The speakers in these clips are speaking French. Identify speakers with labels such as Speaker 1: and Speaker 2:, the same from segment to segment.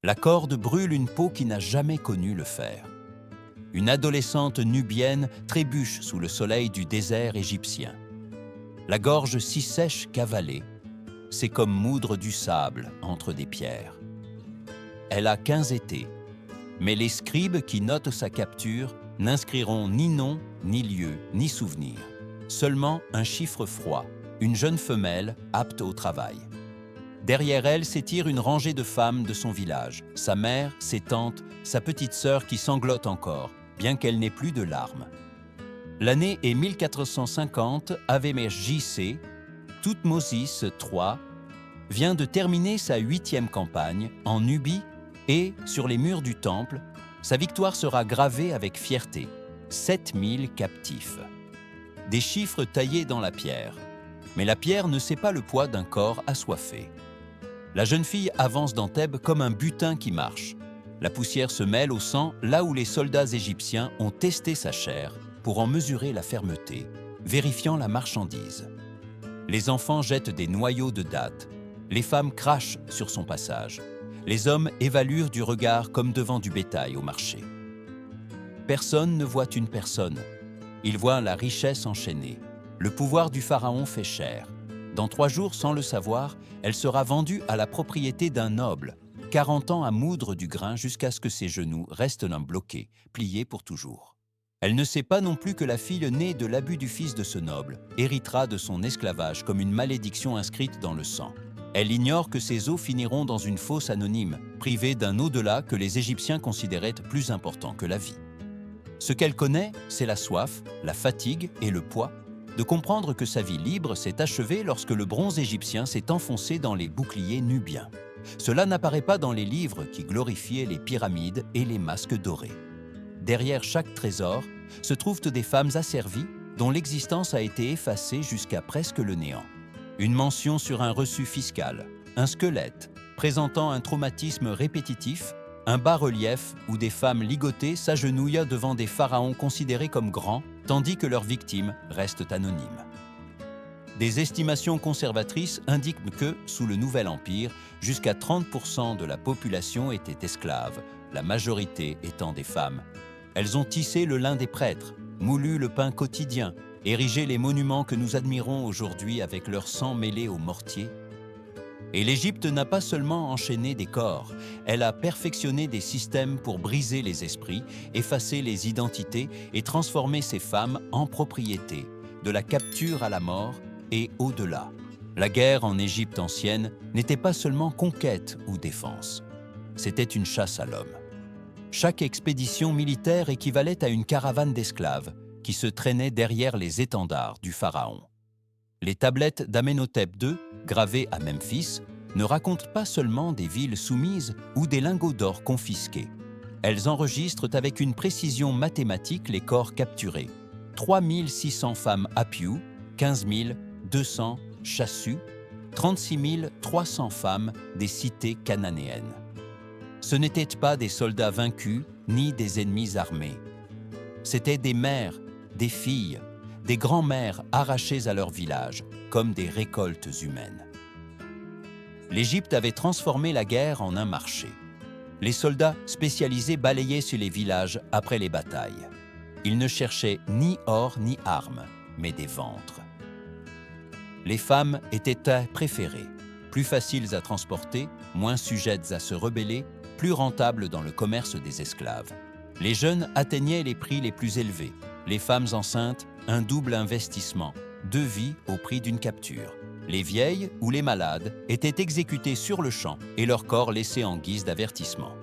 Speaker 1: La corde brûle une peau qui n'a jamais connu le fer. Une adolescente nubienne trébuche sous le soleil du désert égyptien. La gorge si sèche qu'avalée, c'est comme moudre du sable entre des pierres. Elle a 15 étés, mais les scribes qui notent sa capture n'inscriront ni nom, ni lieu, ni souvenir. Seulement un chiffre froid, une jeune femelle apte au travail. Derrière elle s'étire une rangée de femmes de son village, sa mère, ses tantes, sa petite sœur qui sanglote encore, bien qu'elle n'ait plus de larmes. L'année est 1450, Ave JC, Thoutmôsis III vient de terminer sa 8e campagne en Nubie et, sur les murs du temple, sa victoire sera gravée avec fierté, 7000 captifs. Des chiffres taillés dans la pierre, mais la pierre ne sait pas le poids d'un corps assoiffé. La jeune fille avance dans Thèbes comme un butin qui marche. La poussière se mêle au sang là où les soldats égyptiens ont testé sa chair pour en mesurer la fermeté, vérifiant la marchandise. Les enfants jettent des noyaux de dattes, les femmes crachent sur son passage, les hommes évaluent du regard comme devant du bétail au marché. Personne ne voit une personne, ils voient la richesse enchaînée. Le pouvoir du pharaon fait cher. Dans 3 jours, sans le savoir, elle sera vendue à la propriété d'un noble, 40 ans à moudre du grain jusqu'à ce que ses genoux restent bloqués, pliés pour toujours. Elle ne sait pas non plus que la fille née de l'abus du fils de ce noble héritera de son esclavage comme une malédiction inscrite dans le sang. Elle ignore que ses os finiront dans une fosse anonyme, privée d'un au-delà que les Égyptiens considéraient plus important que la vie. Ce qu'elle connaît, c'est la soif, la fatigue et le poids, de comprendre que sa vie libre s'est achevée lorsque le bronze égyptien s'est enfoncé dans les boucliers nubiens. Cela n'apparaît pas dans les livres qui glorifiaient les pyramides et les masques dorés. Derrière chaque trésor se trouvent des femmes asservies dont l'existence a été effacée jusqu'à presque le néant. Une mention sur un reçu fiscal, un squelette présentant un traumatisme répétitif, un bas-relief où des femmes ligotées s'agenouillent devant des pharaons considérés comme grands, tandis que leurs victimes restent anonymes. Des estimations conservatrices indiquent que, sous le Nouvel Empire, jusqu'à 30% de la population était esclave, la majorité étant des femmes. Elles ont tissé le lin des prêtres, moulu le pain quotidien, érigé les monuments que nous admirons aujourd'hui avec leur sang mêlé au mortier. Et l'Égypte n'a pas seulement enchaîné des corps, elle a perfectionné des systèmes pour briser les esprits, effacer les identités et transformer ces femmes en propriétés, de la capture à la mort et au-delà. La guerre en Égypte ancienne n'était pas seulement conquête ou défense, c'était une chasse à l'homme. Chaque expédition militaire équivalait à une caravane d'esclaves qui se traînait derrière les étendards du pharaon. Les tablettes d'Amenhotep II, gravées à Memphis, ne racontent pas seulement des villes soumises ou des lingots d'or confisqués. Elles enregistrent avec une précision mathématique les corps capturés. 3600 femmes Apiou, 15 200 Chassu, 36 300 femmes des cités cananéennes. Ce n'étaient pas des soldats vaincus ni des ennemis armés. C'étaient des mères, des filles, des grands-mères arrachées à leur village, comme des récoltes humaines. L'Égypte avait transformé la guerre en un marché. Les soldats spécialisés balayaient sur les villages après les batailles. Ils ne cherchaient ni or ni armes, mais des ventres. Les femmes étaient préférées, plus faciles à transporter, moins sujettes à se rebeller, plus rentables dans le commerce des esclaves. Les jeunes atteignaient les prix les plus élevés. Les femmes enceintes, un double investissement, 2 vies au prix d'une capture. Les vieilles ou les malades étaient exécutées sur le champ et leur corps laissé en guise d'avertissement.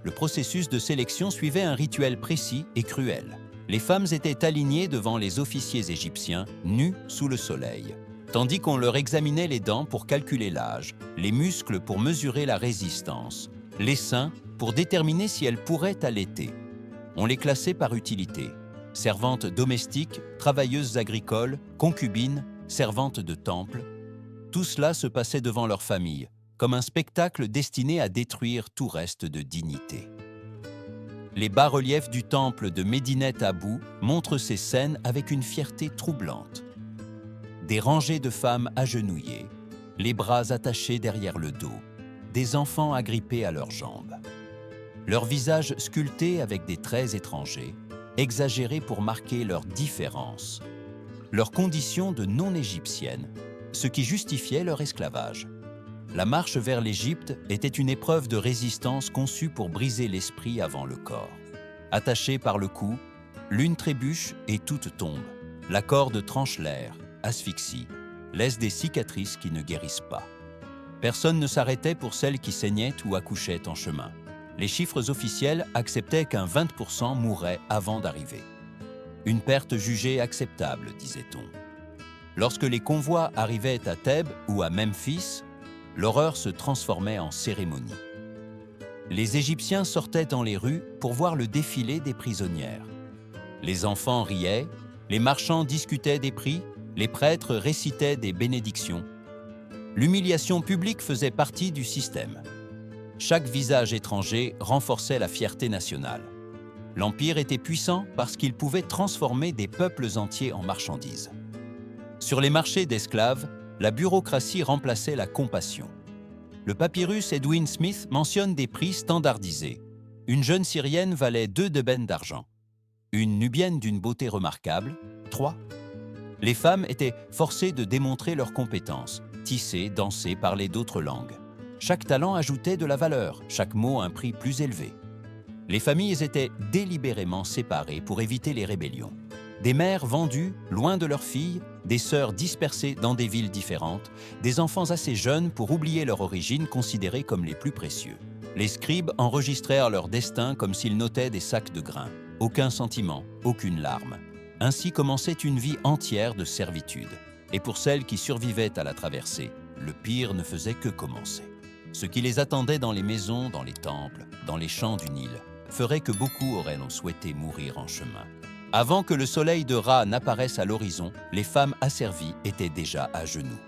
Speaker 1: Le processus de sélection suivait un rituel précis et cruel. Les femmes étaient alignées devant les officiers égyptiens, nus sous le soleil, tandis qu'on leur examinait les dents pour calculer l'âge, les muscles pour mesurer la résistance, les seins pour déterminer si elles pourraient allaiter. On les classait par utilité. Servantes domestiques, travailleuses agricoles, concubines, servantes de temple. Tout cela se passait devant leur famille, comme un spectacle destiné à détruire tout reste de dignité. Les bas-reliefs du temple de Médinet Abou montrent ces scènes avec une fierté troublante. Des rangées de femmes agenouillées, les bras attachés derrière le dos, des enfants agrippés à leurs jambes. Leurs visages sculptés avec des traits étrangers, exagérés pour marquer leur différence, leur condition de non-égyptiennes, ce qui justifiait leur esclavage. La marche vers l'Égypte était une épreuve de résistance conçue pour briser l'esprit avant le corps. Attachée par le cou, l'une trébuche et toute tombe. La corde tranche l'air, asphyxie, laisse des cicatrices qui ne guérissent pas. Personne ne s'arrêtait pour celles qui saignaient ou accouchaient en chemin. Les chiffres officiels acceptaient qu'un 20% mouraient avant d'arriver. Une perte jugée acceptable, disait-on. Lorsque les convois arrivaient à Thèbes ou à Memphis, l'horreur se transformait en cérémonie. Les Égyptiens sortaient dans les rues pour voir le défilé des prisonnières. Les enfants riaient, les marchands discutaient des prix, les prêtres récitaient des bénédictions. L'humiliation publique faisait partie du système. Chaque visage étranger renforçait la fierté nationale. L'Empire était puissant parce qu'il pouvait transformer des peuples entiers en marchandises. Sur les marchés d'esclaves, la bureaucratie remplaçait la compassion. Le papyrus Edwin Smith mentionne des prix standardisés. Une jeune Syrienne valait 2 d'ébène d'argent. Une Nubienne d'une beauté remarquable, 3. Les femmes étaient forcées de démontrer leurs compétences, tisser, danser, parler d'autres langues. Chaque talent ajoutait de la valeur, chaque mot un prix plus élevé. Les familles étaient délibérément séparées pour éviter les rébellions. Des mères vendues, loin de leurs filles, des sœurs dispersées dans des villes différentes, des enfants assez jeunes pour oublier leur origine considérés comme les plus précieux. Les scribes enregistrèrent leur destin comme s'ils notaient des sacs de grains. Aucun sentiment, aucune larme. Ainsi commençait une vie entière de servitude. Et pour celles qui survivaient à la traversée, le pire ne faisait que commencer. Ce qui les attendait dans les maisons, dans les temples, dans les champs du Nil, ferait que beaucoup auraient souhaité mourir en chemin. Avant que le soleil de Ra n'apparaisse à l'horizon, les femmes asservies étaient déjà à genoux.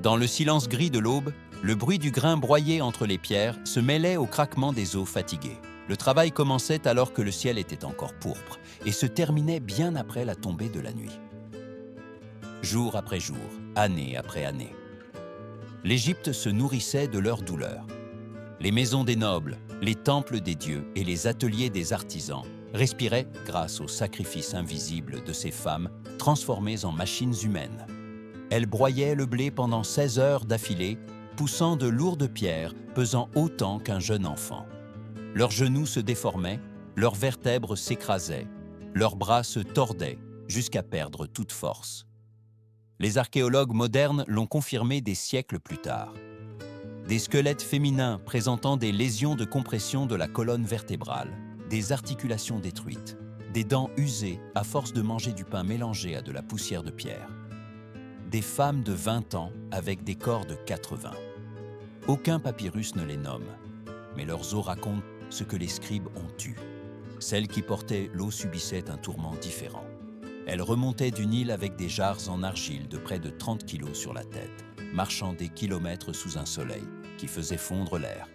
Speaker 1: Dans le silence gris de l'aube, le bruit du grain broyé entre les pierres se mêlait au craquement des os fatigués. Le travail commençait alors que le ciel était encore pourpre et se terminait bien après la tombée de la nuit. Jour après jour, année après année. L'Égypte se nourrissait de leur douleur. Les maisons des nobles, les temples des dieux et les ateliers des artisans respiraient grâce aux sacrifices invisibles de ces femmes transformées en machines humaines. Elles broyaient le blé pendant 16 heures d'affilée, poussant de lourdes pierres pesant autant qu'un jeune enfant. Leurs genoux se déformaient, leurs vertèbres s'écrasaient, leurs bras se tordaient jusqu'à perdre toute force. Les archéologues modernes l'ont confirmé des siècles plus tard. Des squelettes féminins présentant des lésions de compression de la colonne vertébrale, des articulations détruites, des dents usées à force de manger du pain mélangé à de la poussière de pierre. Des femmes de 20 ans avec des corps de 80. Aucun papyrus ne les nomme, mais leurs os racontent ce que les scribes ont eu. Celles qui portaient l'eau subissaient un tourment différent. Elles remontaient du Nil avec des jarres en argile de près de 30 kilos sur la tête, marchant des kilomètres sous un soleil qui faisait fondre l'air.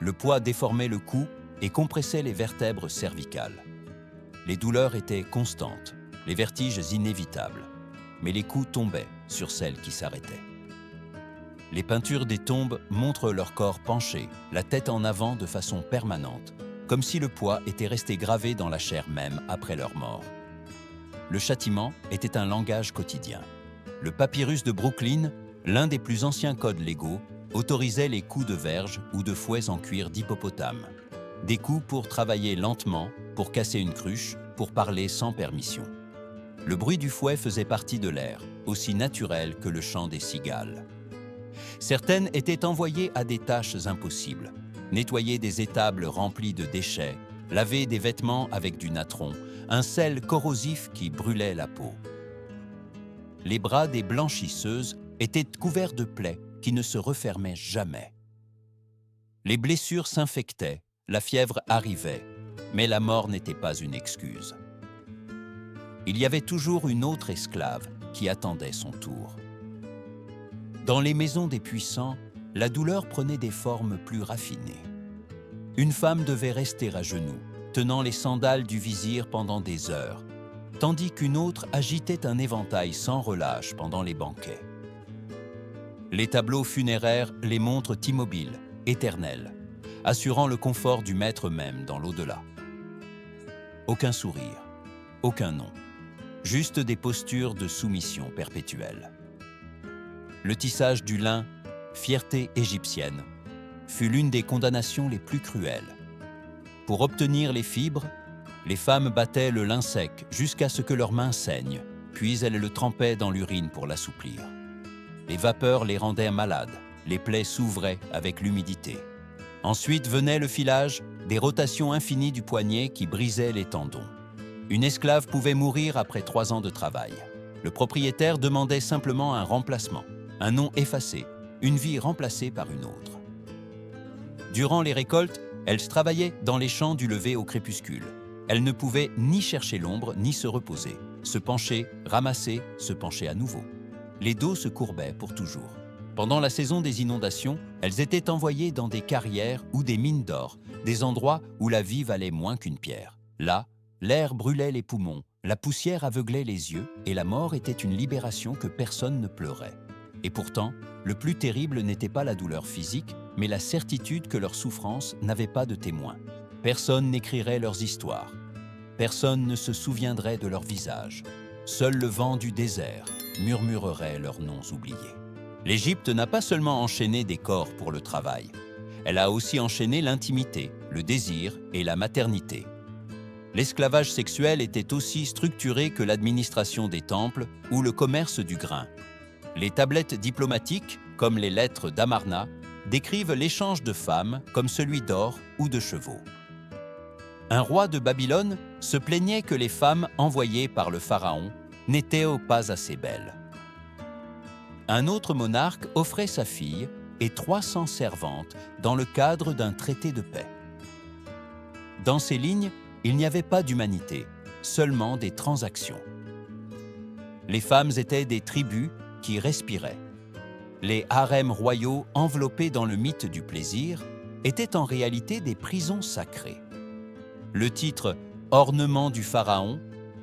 Speaker 1: Le poids déformait le cou et compressait les vertèbres cervicales. Les douleurs étaient constantes, les vertiges inévitables, mais les coups tombaient sur celles qui s'arrêtaient. Les peintures des tombes montrent leur corps penché, la tête en avant de façon permanente, comme si le poids était resté gravé dans la chair même après leur mort. Le châtiment était un langage quotidien. Le papyrus de Brooklyn, l'un des plus anciens codes légaux, autorisait les coups de verge ou de fouets en cuir d'hippopotame. Des coups pour travailler lentement, pour casser une cruche, pour parler sans permission. Le bruit du fouet faisait partie de l'air, aussi naturel que le chant des cigales. Certaines étaient envoyées à des tâches impossibles. Nettoyer des étables remplies de déchets, laver des vêtements avec du natron, un sel corrosif qui brûlait la peau. Les bras des blanchisseuses étaient couverts de plaies qui ne se refermaient jamais. Les blessures s'infectaient, la fièvre arrivait, mais la mort n'était pas une excuse. Il y avait toujours une autre esclave qui attendait son tour. Dans les maisons des puissants, la douleur prenait des formes plus raffinées. Une femme devait rester à genoux, tenant les sandales du vizir pendant des heures, tandis qu'une autre agitait un éventail sans relâche pendant les banquets. Les tableaux funéraires les montrent immobiles, éternelle, assurant le confort du maître même dans l'au-delà. Aucun sourire, aucun nom, juste des postures de soumission perpétuelle. Le tissage du lin, fierté égyptienne, fut l'une des condamnations les plus cruelles. Pour obtenir les fibres, les femmes battaient le lin sec jusqu'à ce que leurs mains saignent, puis elles le trempaient dans l'urine pour l'assouplir. Les vapeurs les rendaient malades, les plaies s'ouvraient avec l'humidité. Ensuite venait le filage, des rotations infinies du poignet qui brisaient les tendons. Une esclave pouvait mourir après 3 ans de travail. Le propriétaire demandait simplement un remplacement, un nom effacé, une vie remplacée par une autre. Durant les récoltes, elles travaillaient dans les champs du lever au crépuscule. Elles ne pouvaient ni chercher l'ombre ni se reposer, se pencher, ramasser, se pencher à nouveau. Les dos se courbaient pour toujours. Pendant la saison des inondations, elles étaient envoyées dans des carrières ou des mines d'or, des endroits où la vie valait moins qu'une pierre. Là, l'air brûlait les poumons, la poussière aveuglait les yeux et la mort était une libération que personne ne pleurait. Et pourtant, le plus terrible n'était pas la douleur physique, mais la certitude que leur souffrance n'avait pas de témoin. Personne n'écrirait leurs histoires. Personne ne se souviendrait de leur visage. Seul le vent du désert murmurerait leurs noms oubliés. L'Égypte n'a pas seulement enchaîné des corps pour le travail. Elle a aussi enchaîné l'intimité, le désir et la maternité. L'esclavage sexuel était aussi structuré que l'administration des temples ou le commerce du grain. Les tablettes diplomatiques, comme les lettres d'Amarna, décrivent l'échange de femmes comme celui d'or ou de chevaux. Un roi de Babylone se plaignait que les femmes envoyées par le pharaon n'étaient pas assez belles. Un autre monarque offrait sa fille et 300 servantes dans le cadre d'un traité de paix. Dans ces lignes, il n'y avait pas d'humanité, seulement des transactions. Les femmes étaient des tribus qui respiraient. Les harems royaux enveloppés dans le mythe du plaisir étaient en réalité des prisons sacrées. Le titre « ornement du pharaon »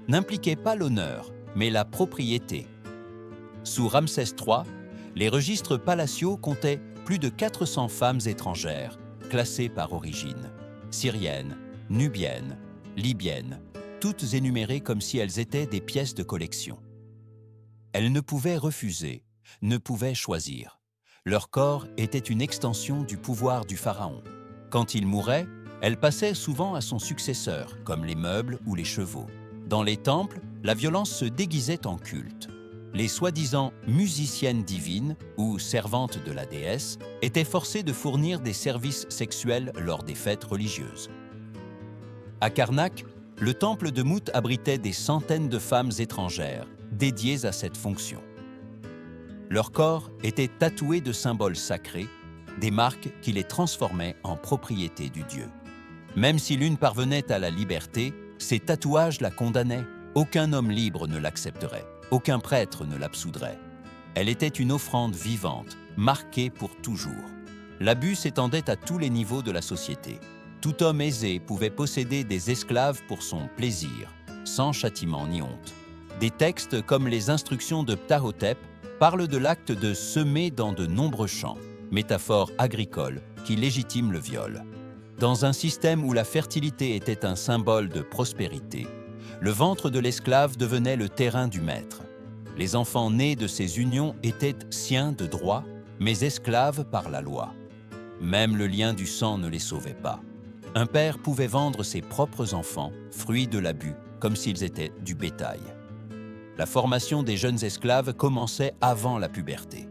Speaker 1: n'impliquait pas l'honneur, mais la propriété. Sous Ramsès III, les registres palatiaux comptaient plus de 400 femmes étrangères, classées par origine, syriennes, nubiennes, libyennes, toutes énumérées comme si elles étaient des pièces de collection. Elles ne pouvaient refuser, ne pouvaient choisir. Leur corps était une extension du pouvoir du pharaon. Quand il mourait, elles passaient souvent à son successeur, comme les meubles ou les chevaux. Dans les temples, la violence se déguisait en culte. Les soi-disant musiciennes divines ou servantes de la déesse étaient forcées de fournir des services sexuels lors des fêtes religieuses. À Karnak, le temple de Mout abritait des centaines de femmes étrangères dédiées à cette fonction. Leur corps était tatoué de symboles sacrés, des marques qui les transformaient en propriété du dieu. Même si l'une parvenait à la liberté, ces tatouages la condamnaient. Aucun homme libre ne l'accepterait, aucun prêtre ne l'absoudrait. Elle était une offrande vivante, marquée pour toujours. L'abus s'étendait à tous les niveaux de la société. Tout homme aisé pouvait posséder des esclaves pour son plaisir, sans châtiment ni honte. Des textes comme les instructions de Ptahhotep parlent de l'acte de semer dans de nombreux champs, métaphore agricole qui légitime le viol. Dans un système où la fertilité était un symbole de prospérité, le ventre de l'esclave devenait le terrain du maître. Les enfants nés de ces unions étaient siens de droit, mais esclaves par la loi. Même le lien du sang ne les sauvait pas. Un père pouvait vendre ses propres enfants, fruits de l'abus, comme s'ils étaient du bétail. La formation des jeunes esclaves commençait avant la puberté.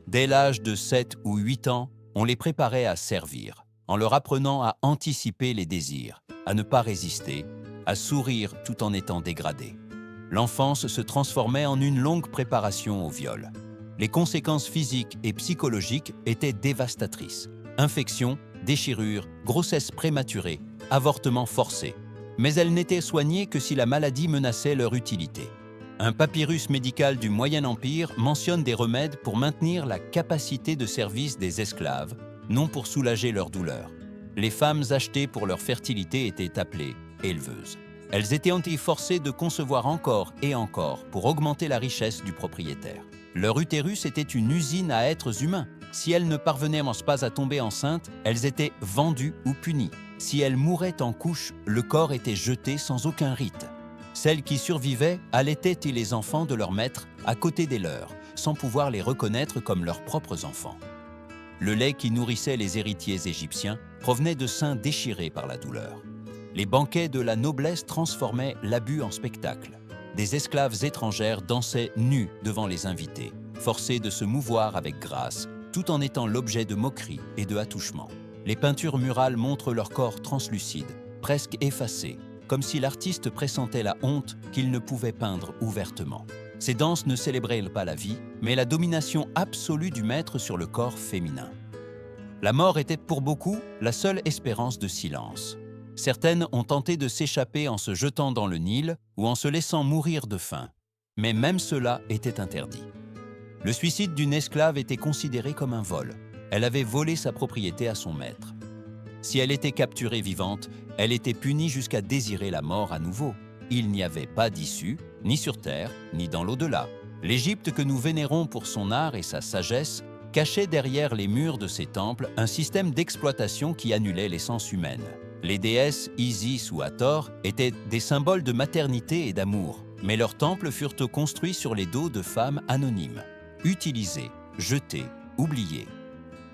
Speaker 1: Dès l'âge de 7 ou 8 ans, on les préparait à servir, en leur apprenant à anticiper les désirs, à ne pas résister, à sourire tout en étant dégradés. L'enfance se transformait en une longue préparation au viol. Les conséquences physiques et psychologiques étaient dévastatrices. Infections, déchirures, grossesses prématurées, avortements forcés. Mais elles n'étaient soignées que si la maladie menaçait leur utilité. Un papyrus médical du Moyen Empire mentionne des remèdes pour maintenir la capacité de service des esclaves, non pour soulager leur douleur. Les femmes achetées pour leur fertilité étaient appelées éleveuses. Elles étaient forcées de concevoir encore et encore pour augmenter la richesse du propriétaire. Leur utérus était une usine à êtres humains. Si elles ne parvenaient pas à tomber enceintes, elles étaient vendues ou punies. Si elles mouraient en couche, le corps était jeté sans aucun rite. Celles qui survivaient allaitaient les enfants de leur maître à côté des leurs, sans pouvoir les reconnaître comme leurs propres enfants. Le lait qui nourrissait les héritiers égyptiens provenait de seins déchirés par la douleur. Les banquets de la noblesse transformaient l'abus en spectacle. Des esclaves étrangères dansaient nues devant les invités, forcées de se mouvoir avec grâce, tout en étant l'objet de moqueries et de attouchements. Les peintures murales montrent leur corps translucide, presque effacé, comme si l'artiste pressentait la honte qu'il ne pouvait peindre ouvertement. Ces danses ne célébraient pas la vie, mais la domination absolue du maître sur le corps féminin. La mort était pour beaucoup la seule espérance de silence. Certaines ont tenté de s'échapper en se jetant dans le Nil ou en se laissant mourir de faim, mais même cela était interdit. Le suicide d'une esclave était considéré comme un vol. Elle avait volé sa propriété à son maître. Si elle était capturée vivante, elle était punie jusqu'à désirer la mort à nouveau. Il n'y avait pas d'issue, ni sur terre, ni dans l'au-delà. L'Égypte que nous vénérons pour son art et sa sagesse cachait derrière les murs de ses temples un système d'exploitation qui annulait l'essence humaine. Les déesses Isis ou Hathor étaient des symboles de maternité et d'amour, mais leurs temples furent construits sur les dos de femmes anonymes, utilisées, jetées, oubliées.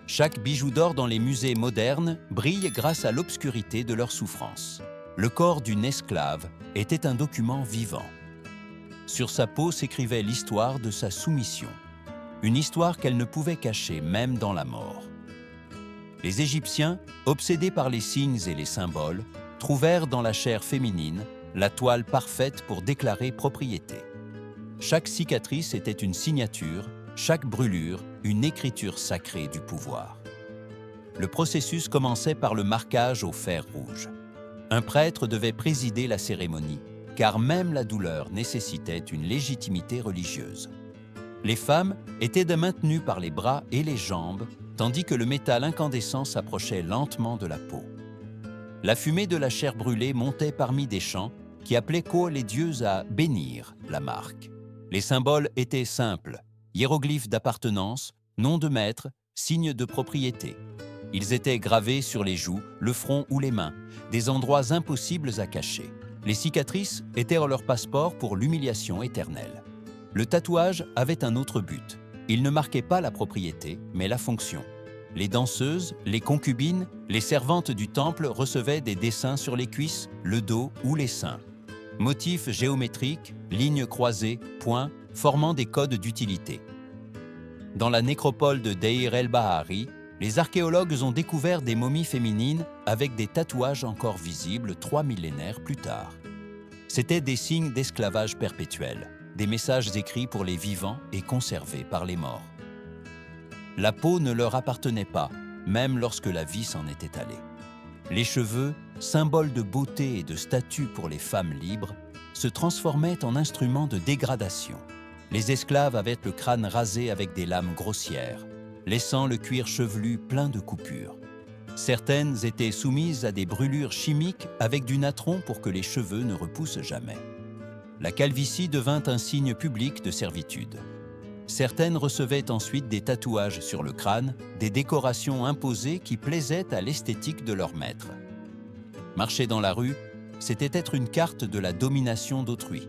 Speaker 1: Chaque bijou d'or dans les musées modernes brille grâce à l'obscurité de leur souffrance. Le corps d'une esclave était un document vivant. Sur sa peau s'écrivait l'histoire de sa soumission, une histoire qu'elle ne pouvait cacher même dans la mort. Les Égyptiens, obsédés par les signes et les symboles, trouvèrent dans la chair féminine la toile parfaite pour déclarer propriété. Chaque cicatrice était une signature, chaque brûlure une écriture sacrée du pouvoir. Le processus commençait par le marquage au fer rouge. Un prêtre devait présider la cérémonie, car même la douleur nécessitait une légitimité religieuse. Les femmes étaient maintenues par les bras et les jambes, tandis que le métal incandescent s'approchait lentement de la peau. La fumée de la chair brûlée montait parmi des chants qui appelaient les dieux à bénir la marque. Les symboles étaient simples, hiéroglyphes d'appartenance, nom de maître, signe de propriété. Ils étaient gravés sur les joues, le front ou les mains, des endroits impossibles à cacher. Les cicatrices étaient leur passeport pour l'humiliation éternelle. Le tatouage avait un autre but. Il ne marquait pas la propriété, mais la fonction. Les danseuses, les concubines, les servantes du temple recevaient des dessins sur les cuisses, le dos ou les seins. Motifs géométriques, lignes croisées, points, formant des codes d'utilité. Dans la nécropole de Deir el-Bahari, les archéologues ont découvert des momies féminines avec des tatouages encore visibles 3 millénaires plus tard. C'étaient des signes d'esclavage perpétuel, des messages écrits pour les vivants et conservés par les morts. La peau ne leur appartenait pas, même lorsque la vie s'en était allée. Les cheveux, symboles de beauté et de statut pour les femmes libres, se transformaient en instruments de dégradation. Les esclaves avaient le crâne rasé avec des lames grossières, laissant le cuir chevelu plein de coupures. Certaines étaient soumises à des brûlures chimiques avec du natron pour que les cheveux ne repoussent jamais. La calvitie devint un signe public de servitude. Certaines recevaient ensuite des tatouages sur le crâne, des décorations imposées qui plaisaient à l'esthétique de leur maître. Marcher dans la rue, c'était être une carte de la domination d'autrui.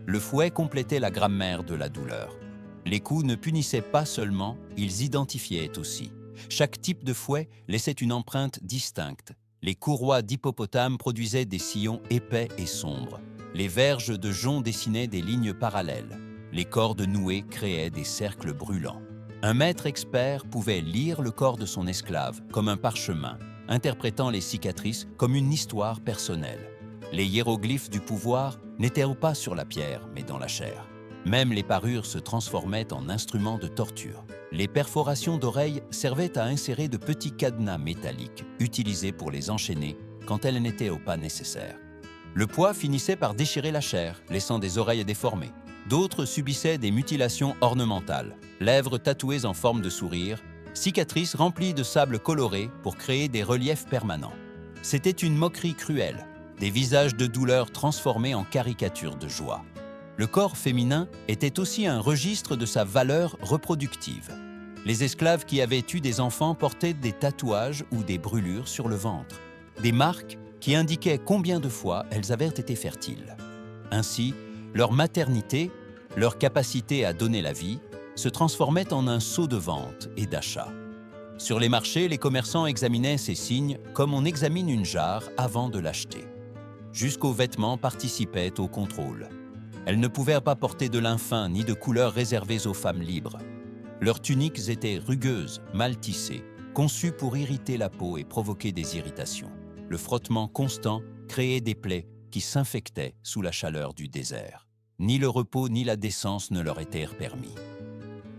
Speaker 1: Le fouet complétait la grammaire de la douleur. Les coups ne punissaient pas seulement, ils identifiaient aussi. Chaque type de fouet laissait une empreinte distincte. Les courroies d'hippopotame produisaient des sillons épais et sombres. Les verges de jonc dessinaient des lignes parallèles. Les cordes nouées créaient des cercles brûlants. Un maître expert pouvait lire le corps de son esclave comme un parchemin, interprétant les cicatrices comme une histoire personnelle. Les hiéroglyphes du pouvoir n'étaient pas sur la pierre, mais dans la chair. Même les parures se transformaient en instruments de torture. Les perforations d'oreilles servaient à insérer de petits cadenas métalliques, utilisés pour les enchaîner quand elles n'étaient pas nécessaires. Le poids finissait par déchirer la chair, laissant des oreilles déformées. D'autres subissaient des mutilations ornementales, lèvres tatouées en forme de sourire, cicatrices remplies de sable coloré pour créer des reliefs permanents. C'était une moquerie cruelle, des visages de douleur transformés en caricatures de joie. Le corps féminin était aussi un registre de sa valeur reproductive. Les esclaves qui avaient eu des enfants portaient des tatouages ou des brûlures sur le ventre, des marques qui indiquaient combien de fois elles avaient été fertiles. Ainsi, leur maternité, leur capacité à donner la vie, se transformait en un sceau de vente et d'achat. Sur les marchés, les commerçants examinaient ces signes comme on examine une jarre avant de l'acheter. Jusqu'aux vêtements participaient au contrôle. Elles ne pouvaient pas porter de lin fin ni de couleurs réservées aux femmes libres. Leurs tuniques étaient rugueuses, mal tissées, conçues pour irriter la peau et provoquer des irritations. Le frottement constant créait des plaies qui s'infectaient sous la chaleur du désert. Ni le repos ni la décence ne leur étaient permis.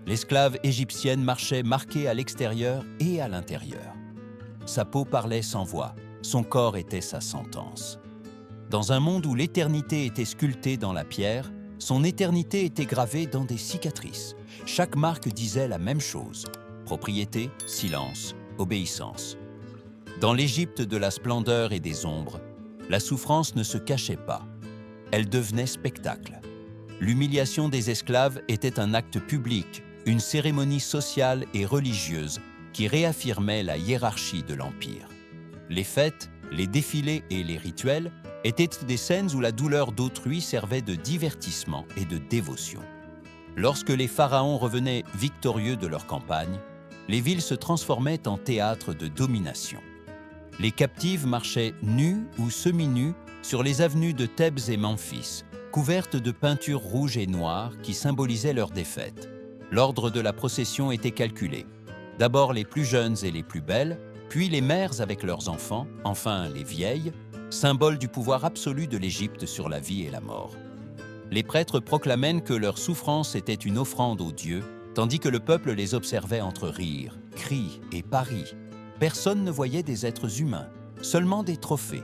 Speaker 1: L'esclave égyptienne marchait marquée à l'extérieur et à l'intérieur. Sa peau parlait sans voix, son corps était sa sentence. Dans un monde où l'éternité était sculptée dans la pierre, son éternité était gravée dans des cicatrices. Chaque marque disait la même chose: propriété, silence, obéissance. Dans l'Égypte de la splendeur et des ombres, la souffrance ne se cachait pas. Elle devenait spectacle. L'humiliation des esclaves était un acte public, une cérémonie sociale et religieuse qui réaffirmait la hiérarchie de l'Empire. Les fêtes, les défilés et les rituels étaient des scènes où la douleur d'autrui servait de divertissement et de dévotion. Lorsque les pharaons revenaient victorieux de leur campagne, les villes se transformaient en théâtre de domination. Les captives marchaient nus ou semi-nus sur les avenues de Thèbes et Memphis, couvertes de peintures rouges et noires qui symbolisaient leur défaite. L'ordre de la procession était calculé. D'abord les plus jeunes et les plus belles, puis les mères avec leurs enfants, enfin les vieilles, symbole du pouvoir absolu de l'Égypte sur la vie et la mort. Les prêtres proclamaient que leur souffrance était une offrande aux dieux, tandis que le peuple les observait entre rires, cris et paris. Personne ne voyait des êtres humains, seulement des trophées.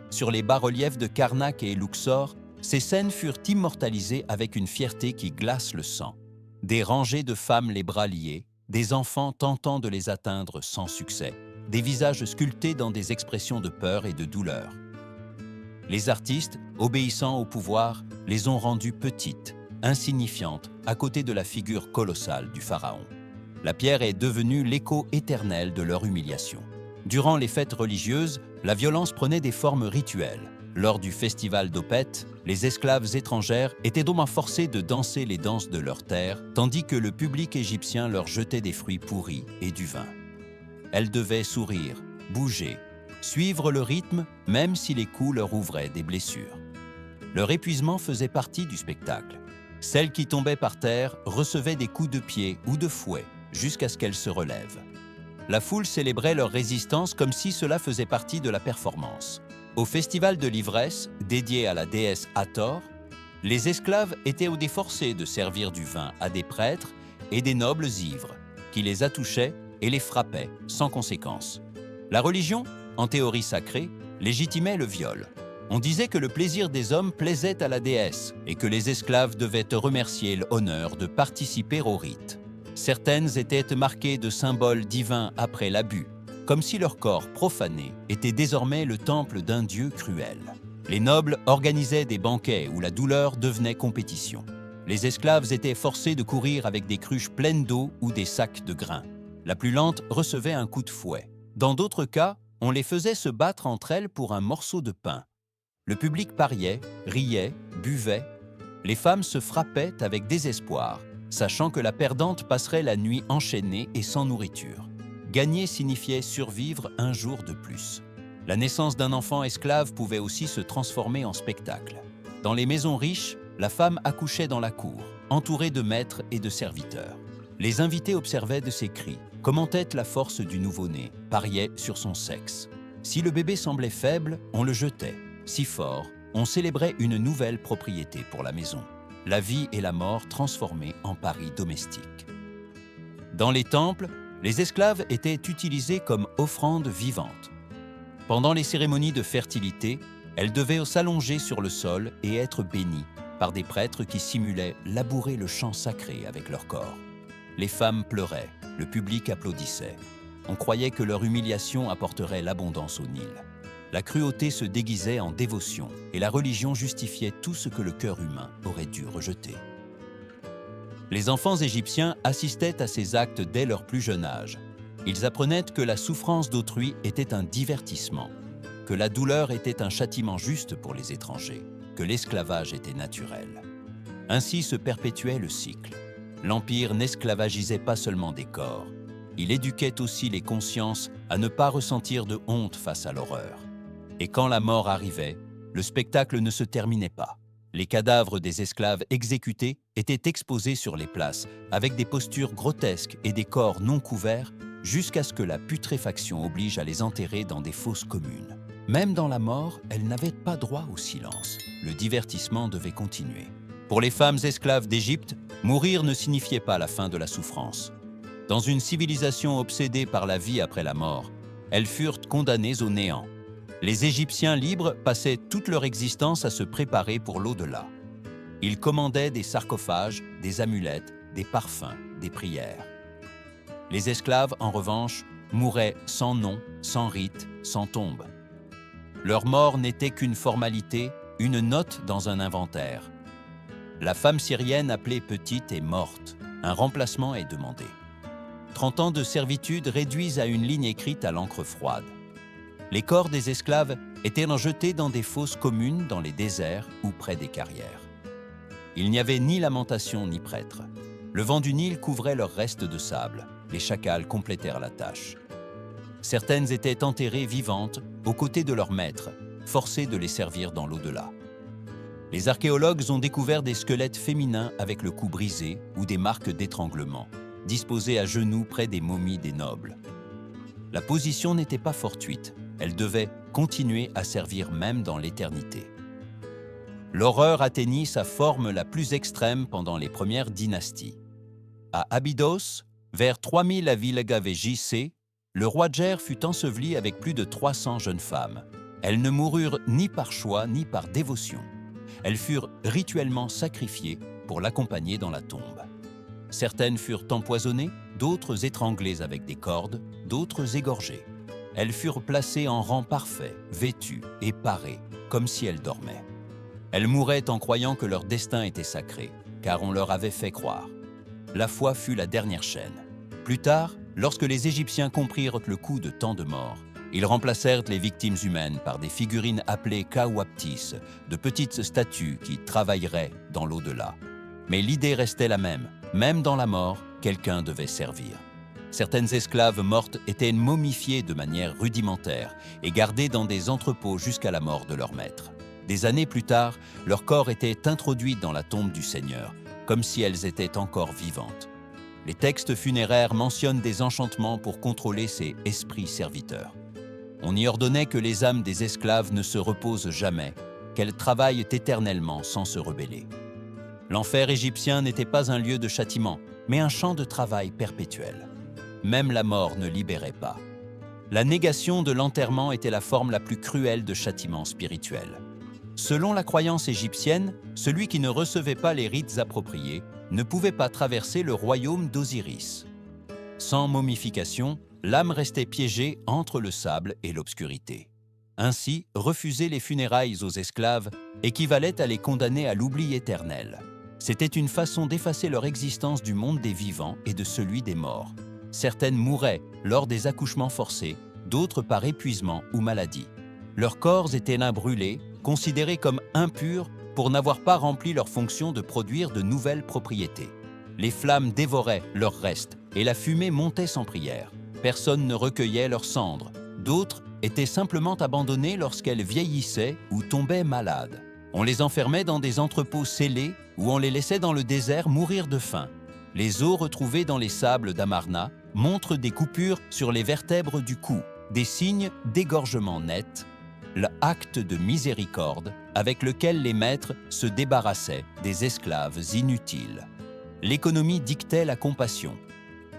Speaker 1: Sur les bas-reliefs de Karnak et Luxor, ces scènes furent immortalisées avec une fierté qui glace le sang. Des rangées de femmes les bras liés, des enfants tentant de les atteindre sans succès, des visages sculptés dans des expressions de peur et de douleur. Les artistes, obéissant au pouvoir, les ont rendues petites, insignifiantes, à côté de la figure colossale du pharaon. La pierre est devenue l'écho éternel de leur humiliation. Durant les fêtes religieuses, la violence prenait des formes rituelles. Lors du festival d'Opet, les esclaves étrangères étaient donc forcés de danser les danses de leur terre, tandis que le public égyptien leur jetait des fruits pourris et du vin. Elles devaient sourire, bouger, suivre le rythme, même si les coups leur ouvraient des blessures. Leur épuisement faisait partie du spectacle. Celles qui tombaient par terre recevaient des coups de pied ou de fouet, jusqu'à ce qu'elles se relèvent. La foule célébrait leur résistance comme si cela faisait partie de la performance. Au festival de l'ivresse, dédié à la déesse Hathor, les esclaves étaient forcés de servir du vin à des prêtres et des nobles ivres, qui les attouchaient et les frappaient sans conséquence. La religion, en théorie sacrée, légitimait le viol. On disait que le plaisir des hommes plaisait à la déesse et que les esclaves devaient remercier l'honneur de participer au rite. Certaines étaient marquées de symboles divins après l'abus, comme si leur corps profané était désormais le temple d'un dieu cruel. Les nobles organisaient des banquets où la douleur devenait compétition. Les esclaves étaient forcés de courir avec des cruches pleines d'eau ou des sacs de grains. La plus lente recevait un coup de fouet. Dans d'autres cas, on les faisait se battre entre elles pour un morceau de pain. Le public pariait, riait, buvait. Les femmes se frappaient avec désespoir, sachant que la perdante passerait la nuit enchaînée et sans nourriture. Gagner signifiait survivre un jour de plus. La naissance d'un enfant esclave pouvait aussi se transformer en spectacle. Dans les maisons riches, la femme accouchait dans la cour, entourée de maîtres et de serviteurs. Les invités observaient de ses cris, commentaient la force du nouveau-né, pariaient sur son sexe. Si le bébé semblait faible, on le jetait. Si fort, on célébrait une nouvelle propriété pour la maison. La vie et la mort transformées en paris domestiques. Dans les temples, les esclaves étaient utilisés comme offrandes vivantes. Pendant les cérémonies de fertilité, elles devaient s'allonger sur le sol et être bénies par des prêtres qui simulaient labourer le champ sacré avec leur corps. Les femmes pleuraient, le public applaudissait. On croyait que leur humiliation apporterait l'abondance au Nil. La cruauté se déguisait en dévotion et la religion justifiait tout ce que le cœur humain aurait dû rejeter. Les enfants égyptiens assistaient à ces actes dès leur plus jeune âge. Ils apprenaient que la souffrance d'autrui était un divertissement, que la douleur était un châtiment juste pour les étrangers, que l'esclavage était naturel. Ainsi se perpétuait le cycle. L'Empire n'esclavagisait pas seulement des corps, il éduquait aussi les consciences à ne pas ressentir de honte face à l'horreur. Et quand la mort arrivait, le spectacle ne se terminait pas. Les cadavres des esclaves exécutés étaient exposés sur les places, avec des postures grotesques et des corps non couverts, jusqu'à ce que la putréfaction oblige à les enterrer dans des fosses communes. Même dans la mort, elles n'avaient pas droit au silence. Le divertissement devait continuer. Pour les femmes esclaves d'Égypte, mourir ne signifiait pas la fin de la souffrance. Dans une civilisation obsédée par la vie après la mort, elles furent condamnées au néant. Les Égyptiens libres passaient toute leur existence à se préparer pour l'au-delà. Ils commandaient des sarcophages, des amulettes, des parfums, des prières. Les esclaves, en revanche, mouraient sans nom, sans rite, sans tombe. Leur mort n'était qu'une formalité, une note dans un inventaire. La femme syrienne appelée petite est morte. Un remplacement est demandé. 30 ans de servitude réduisent à une ligne écrite à l'encre froide. Les corps des esclaves étaient jetés dans des fosses communes dans les déserts ou près des carrières. Il n'y avait ni lamentation ni prêtre. Le vent du Nil couvrait leurs restes de sable. Les chacals complétèrent la tâche. Certaines étaient enterrées vivantes aux côtés de leurs maîtres, forcées de les servir dans l'au-delà. Les archéologues ont découvert des squelettes féminins avec le cou brisé ou des marques d'étranglement, disposés à genoux près des momies des nobles. La position n'était pas fortuite, elle devait continuer à servir même dans l'éternité. L'horreur atteignit sa forme la plus extrême pendant les premières dynasties. À Abydos, vers 3000 AVJ, le roi Djer fut enseveli avec plus de 300 jeunes femmes. Elles ne moururent ni par choix ni par dévotion. Elles furent rituellement sacrifiées pour l'accompagner dans la tombe. Certaines furent empoisonnées, d'autres étranglées avec des cordes, d'autres égorgées. Elles furent placées en rang parfait, vêtues et parées, comme si elles dormaient. Elles mouraient en croyant que leur destin était sacré, car on leur avait fait croire. La foi fut la dernière chaîne. Plus tard, lorsque les Égyptiens comprirent le coût de tant de morts, ils remplacèrent les victimes humaines par des figurines appelées kawaptis, de petites statues qui travailleraient dans l'au-delà. Mais l'idée restait la même dans la mort, quelqu'un devait servir. Certaines esclaves mortes étaient momifiées de manière rudimentaire et gardées dans des entrepôts jusqu'à la mort de leur maître. Des années plus tard, leur corps était introduit dans la tombe du Seigneur, comme si elles étaient encore vivantes. Les textes funéraires mentionnent des enchantements pour contrôler ces esprits serviteurs. On y ordonnait que les âmes des esclaves ne se reposent jamais, qu'elles travaillent éternellement sans se rebeller. L'enfer égyptien n'était pas un lieu de châtiment, mais un champ de travail perpétuel. Même la mort ne libérait pas. La négation de l'enterrement était la forme la plus cruelle de châtiment spirituel. Selon la croyance égyptienne, celui qui ne recevait pas les rites appropriés ne pouvait pas traverser le royaume d'Osiris. Sans momification, l'âme restait piégée entre le sable et l'obscurité. Ainsi, refuser les funérailles aux esclaves équivalait à les condamner à l'oubli éternel. C'était une façon d'effacer leur existence du monde des vivants et de celui des morts. Certaines mouraient lors des accouchements forcés, d'autres par épuisement ou maladie. Leurs corps étaient là brûlés, considérés comme impurs pour n'avoir pas rempli leur fonction de produire de nouvelles propriétés. Les flammes dévoraient leurs restes et la fumée montait sans prière. Personne ne recueillait leurs cendres. D'autres étaient simplement abandonnées lorsqu'elles vieillissaient ou tombaient malades. On les enfermait dans des entrepôts scellés ou on les laissait dans le désert mourir de faim. Les os retrouvés dans les sables d'Amarna montrent des coupures sur les vertèbres du cou, des signes d'égorgement net, l'acte de miséricorde avec lequel les maîtres se débarrassaient des esclaves inutiles. L'économie dictait la compassion.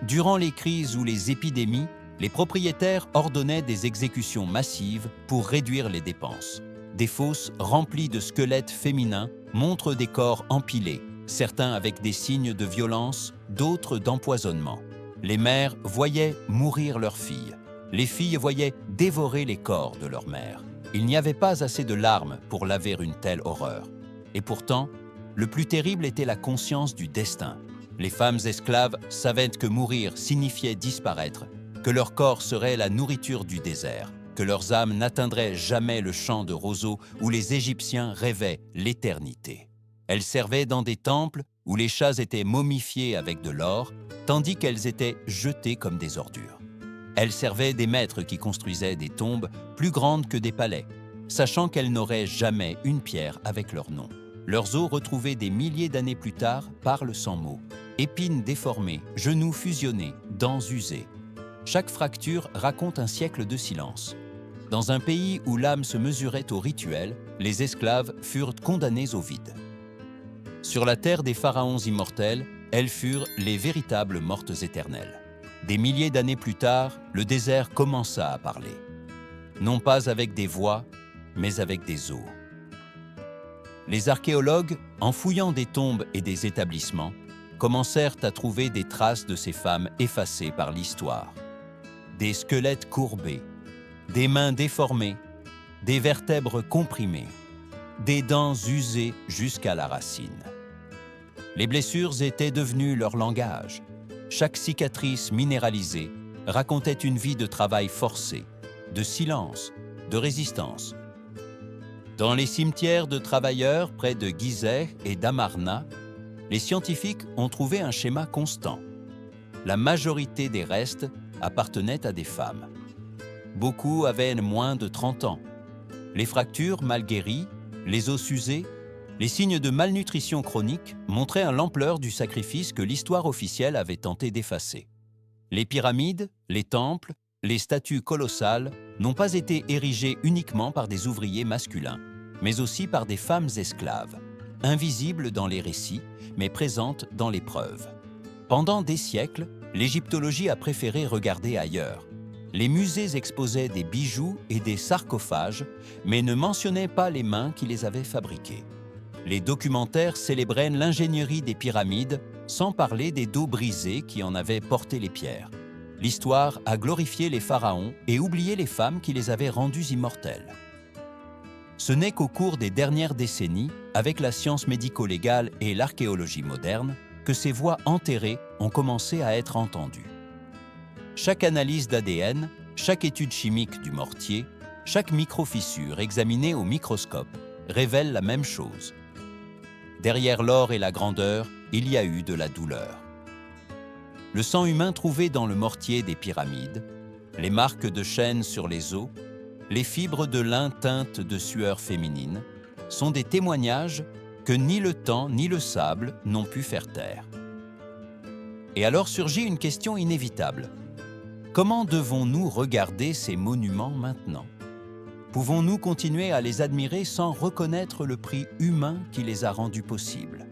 Speaker 1: Durant les crises ou les épidémies, les propriétaires ordonnaient des exécutions massives pour réduire les dépenses. Des fosses remplies de squelettes féminins montrent des corps empilés, certains avec des signes de violence, d'autres d'empoisonnement. Les mères voyaient mourir leurs filles. Les filles voyaient dévorer les corps de leurs mères. Il n'y avait pas assez de larmes pour laver une telle horreur. Et pourtant, le plus terrible était la conscience du destin. Les femmes esclaves savaient que mourir signifiait disparaître, que leur corps serait la nourriture du désert, que leurs âmes n'atteindraient jamais le champ de roseaux où les Égyptiens rêvaient l'éternité. Elles servaient dans des temples où les chats étaient momifiés avec de l'or, tandis qu'elles étaient jetées comme des ordures. Elles servaient des maîtres qui construisaient des tombes plus grandes que des palais, sachant qu'elles n'auraient jamais une pierre avec leur nom. Leurs os retrouvés des milliers d'années plus tard parlent sans mots. Épines déformées, genoux fusionnés, dents usées. Chaque fracture raconte un siècle de silence. Dans un pays où l'âme se mesurait au rituel, les esclaves furent condamnés au vide. Sur la terre des pharaons immortels, elles furent les véritables mortes éternelles. Des milliers d'années plus tard, le désert commença à parler. Non pas avec des voix, mais avec des os. Les archéologues, en fouillant des tombes et des établissements, commencèrent à trouver des traces de ces femmes effacées par l'histoire. Des squelettes courbés, des mains déformées, des vertèbres comprimées, des dents usées jusqu'à la racine. Les blessures étaient devenues leur langage. Chaque cicatrice minéralisée racontait une vie de travail forcé, de silence, de résistance. Dans les cimetières de travailleurs près de Gizeh et d'Amarna, les scientifiques ont trouvé un schéma constant. La majorité des restes appartenaient à des femmes. Beaucoup avaient moins de 30 ans. Les fractures mal guéries, les os usés, les signes de malnutrition chronique montraient l'ampleur du sacrifice que l'histoire officielle avait tenté d'effacer. Les pyramides, les temples, les statues colossales n'ont pas été érigées uniquement par des ouvriers masculins, mais aussi par des femmes esclaves, invisibles dans les récits, mais présentes dans les preuves. Pendant des siècles, l'égyptologie a préféré regarder ailleurs. Les musées exposaient des bijoux et des sarcophages, mais ne mentionnaient pas les mains qui les avaient fabriqués. Les documentaires célébraient l'ingénierie des pyramides, sans parler des dos brisés qui en avaient porté les pierres. L'histoire a glorifié les pharaons et oublié les femmes qui les avaient rendus immortels. Ce n'est qu'au cours des dernières décennies, avec la science médico-légale et l'archéologie moderne, que ces voix enterrées ont commencé à être entendues. Chaque analyse d'ADN, chaque étude chimique du mortier, chaque microfissure examinée au microscope révèle la même chose. Derrière l'or et la grandeur, il y a eu de la douleur. Le sang humain trouvé dans le mortier des pyramides, les marques de chaînes sur les os, les fibres de lin teintes de sueur féminine, sont des témoignages que ni le temps ni le sable n'ont pu faire taire. Et alors surgit une question inévitable. Comment devons-nous regarder ces monuments maintenant ? Pouvons-nous continuer à les admirer sans reconnaître le prix humain qui les a rendus possibles ?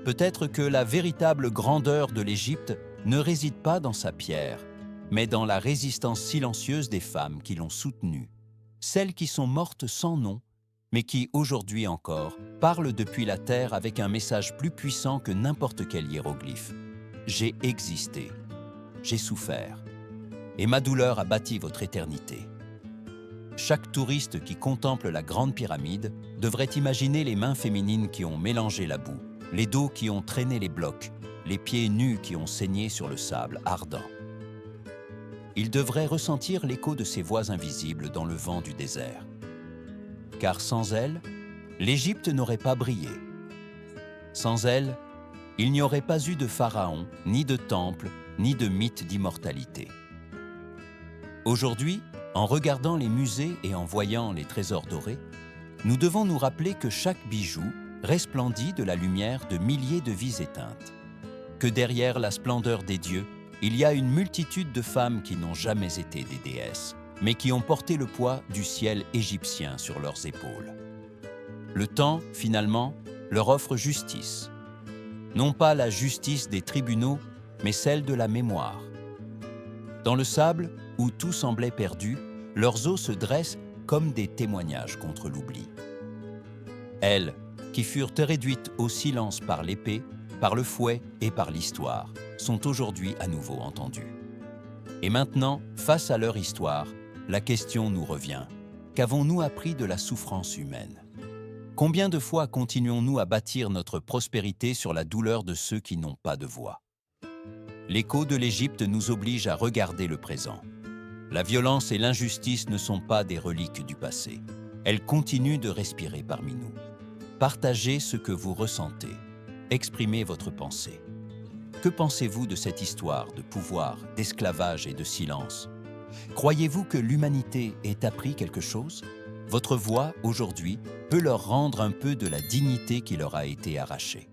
Speaker 1: Peut-être que la véritable grandeur de l'Égypte ne réside pas dans sa pierre, mais dans la résistance silencieuse des femmes qui l'ont soutenue, celles qui sont mortes sans nom, mais qui, aujourd'hui encore, parlent depuis la terre avec un message plus puissant que n'importe quel hiéroglyphe. J'ai existé, j'ai souffert, et ma douleur a bâti votre éternité. Chaque touriste qui contemple la Grande Pyramide devrait imaginer les mains féminines qui ont mélangé la boue, les dos qui ont traîné les blocs, les pieds nus qui ont saigné sur le sable ardent. Il devrait ressentir l'écho de ces voix invisibles dans le vent du désert. Car sans elles, l'Égypte n'aurait pas brillé. Sans elles, il n'y aurait pas eu de pharaon, ni de temple, ni de mythe d'immortalité. Aujourd'hui, en regardant les musées et en voyant les trésors dorés, nous devons nous rappeler que chaque bijou resplendit de la lumière de milliers de vies éteintes. Que derrière la splendeur des dieux, il y a une multitude de femmes qui n'ont jamais été des déesses, mais qui ont porté le poids du ciel égyptien sur leurs épaules. Le temps, finalement, leur offre justice. Non pas la justice des tribunaux, mais celle de la mémoire. Dans le sable, où tout semblait perdu, leurs os se dressent comme des témoignages contre l'oubli. Elles, qui furent réduites au silence par l'épée, par le fouet et par l'histoire, sont aujourd'hui à nouveau entendues. Et maintenant, face à leur histoire, la question nous revient. Qu'avons-nous appris de la souffrance humaine ? Combien de fois continuons-nous à bâtir notre prospérité sur la douleur de ceux qui n'ont pas de voix? L'écho de l'Égypte nous oblige à regarder le présent. La violence et l'injustice ne sont pas des reliques du passé. Elles continuent de respirer parmi nous. Partagez ce que vous ressentez. Exprimez votre pensée. Que pensez-vous de cette histoire de pouvoir, d'esclavage et de silence? Croyez-vous que l'humanité ait appris quelque chose? Votre voix, aujourd'hui, peut leur rendre un peu de la dignité qui leur a été arrachée.